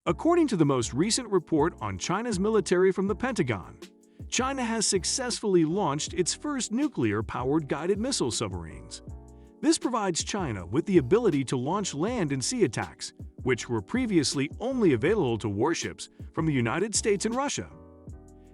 According to the most recent report on China's military from the Pentagon, China has successfully launched its first nuclear-powered guided missile submarines. This provides China with the ability to launch land and sea attacks, which were previously only available to warships from the United States and Russia.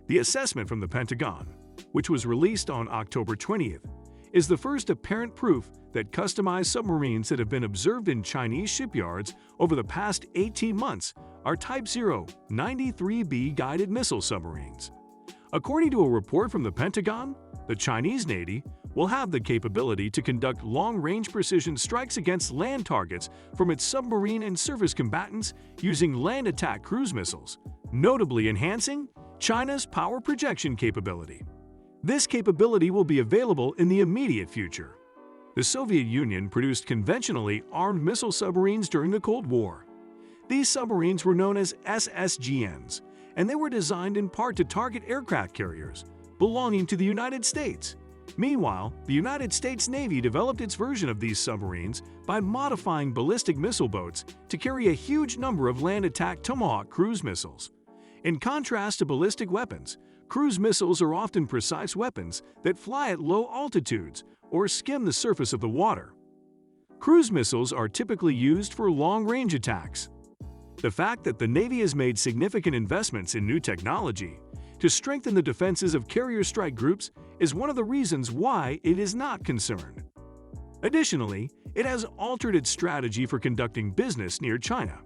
The assessment from the Pentagon, which was released on October 20th, is the first apparent proof that customized submarines that have been observed in Chinese shipyards over the past 18 months are Type 093B guided missile submarines. According to a report from the Pentagon, the Chinese Navy will have the capability to conduct long-range precision strikes against land targets from its submarine and surface combatants using land attack cruise missiles, notably enhancing China's power projection capability. This capability will be available in the immediate future. The Soviet Union produced conventionally armed missile submarines during the Cold War. These submarines were known as SSGNs, and they were designed in part to target aircraft carriers belonging to the United States. Meanwhile, the United States Navy developed its version of these submarines by modifying ballistic missile boats to carry a huge number of land attack Tomahawk cruise missiles. In contrast to ballistic weapons, cruise missiles are often precise weapons that fly at low altitudes or skim the surface of the water. Cruise missiles are typically used for long-range attacks. The fact that the Navy has made significant investments in new technology to strengthen the defenses of carrier strike groups is one of the reasons why it is not concerned. Additionally, it has altered its strategy for conducting business near China.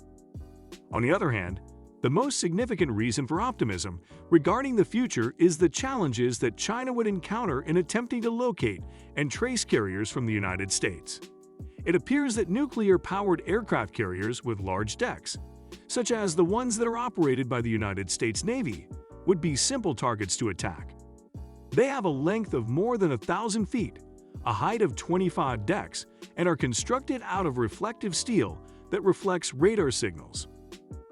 On the other hand, the most significant reason for optimism regarding the future is the challenges that China would encounter in attempting to locate and trace carriers from the United States. It appears that nuclear-powered aircraft carriers with large decks, such as the ones that are operated by the United States Navy, would be simple targets to attack. They have a length of more than 1,000 feet, a height of 25 decks, and are constructed out of reflective steel that reflects radar signals.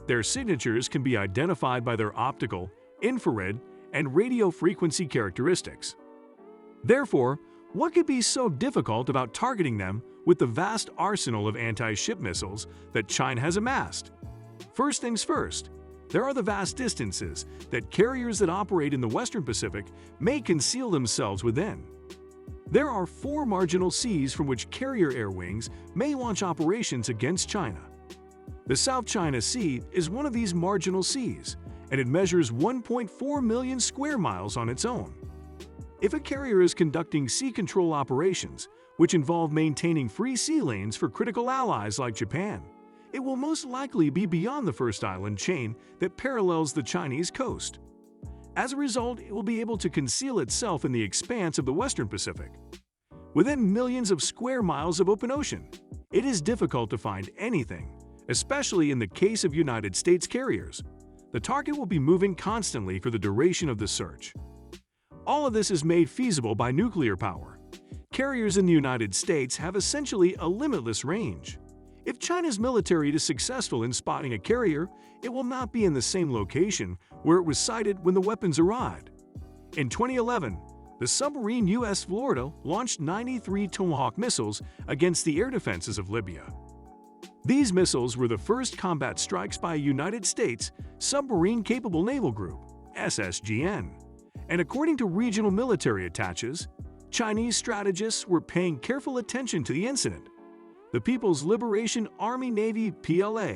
Their signatures can be identified by their optical, infrared, and radio frequency characteristics. Therefore, what could be so difficult about targeting them with the vast arsenal of anti-ship missiles that China has amassed? First things first, there are the vast distances that carriers that operate in the Western Pacific may conceal themselves within. There are 4 marginal seas from which carrier air wings may launch operations against China. The South China Sea is one of these marginal seas, and it measures 1.4 million square miles on its own. If a carrier is conducting sea control operations, which involve maintaining free sea lanes for critical allies like Japan, it will most likely be beyond the first island chain that parallels the Chinese coast. As a result, it will be able to conceal itself in the expanse of the Western Pacific. Within millions of square miles of open ocean, it is difficult to find anything, especially in the case of United States carriers. The target will be moving constantly for the duration of the search. All of this is made feasible by nuclear power. Carriers in the United States have essentially a limitless range. If China's military is successful in spotting a carrier, it will not be in the same location where it was sighted when the weapons arrived. In 2011, the submarine U.S. Florida launched 93 Tomahawk missiles against the air defenses of Libya. These missiles were the first combat strikes by a United States submarine-capable naval group, SSGN. And according to regional military attaches, Chinese strategists were paying careful attention to the incident. The People's Liberation Army Navy (PLA)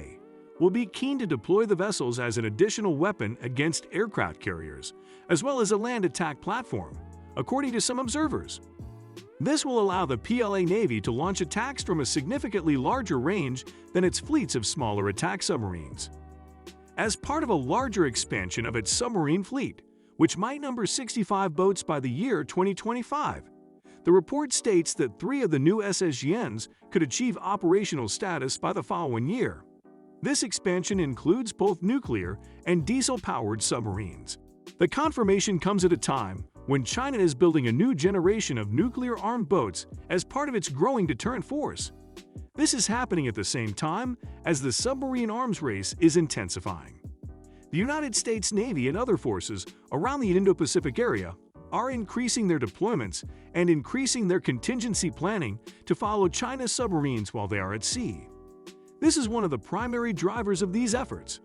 will be keen to deploy the vessels as an additional weapon against aircraft carriers, as well as a land attack platform, according to some observers. This will allow the PLA Navy to launch attacks from a significantly larger range than its fleets of smaller attack submarines. As part of a larger expansion of its submarine fleet, which might number 65 boats by the year 2025, the report states that 3 of the new SSGNs could achieve operational status by the following year. This expansion includes both nuclear and diesel-powered submarines. The confirmation comes at a time when China is building a new generation of nuclear-armed boats as part of its growing deterrent force. This is happening at the same time as the submarine arms race is intensifying. The United States Navy and other forces around the Indo-Pacific area are increasing their deployments and increasing their contingency planning to follow China's submarines while they are at sea. This is one of the primary drivers of these efforts.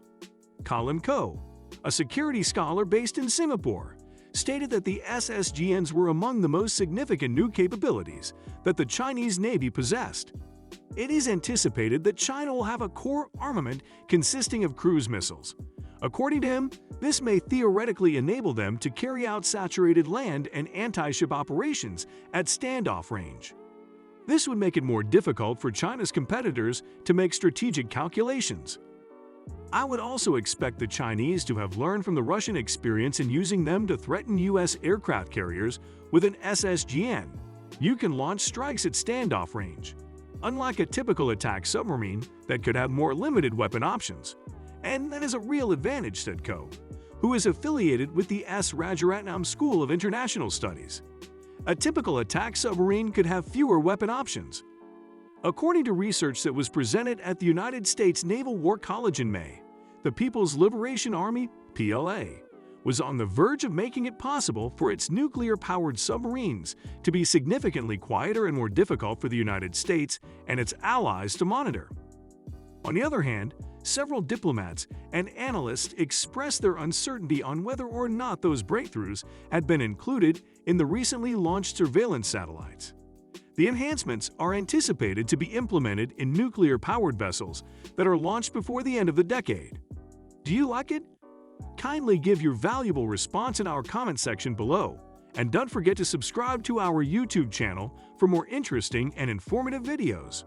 Colin Ko, a security scholar based in Singapore, stated that the SSGNs were among the most significant new capabilities that the Chinese Navy possessed. It is anticipated that China will have a core armament consisting of cruise missiles. According to him, this may theoretically enable them to carry out saturated land and anti-ship operations at standoff range. This would make it more difficult for China's competitors to make strategic calculations. I would also expect the Chinese to have learned from the Russian experience in using them to threaten U.S. aircraft carriers with an SSGN. You can launch strikes at standoff range, unlike a typical attack submarine that could have more limited weapon options. And that is a real advantage, said Ko, who is affiliated with the S. Rajaratnam School of International Studies. A typical attack submarine could have fewer weapon options. According to research that was presented at the United States Naval War College in May, the People's Liberation Army, PLA, was on the verge of making it possible for its nuclear-powered submarines to be significantly quieter and more difficult for the United States and its allies to monitor. On the other hand, several diplomats and analysts expressed their uncertainty on whether or not those breakthroughs had been included in the recently launched surveillance satellites. The enhancements are anticipated to be implemented in nuclear-powered vessels that are launched before the end of the decade. Do you like it? Kindly give your valuable response in our comment section below, and don't forget to subscribe to our YouTube channel for more interesting and informative videos.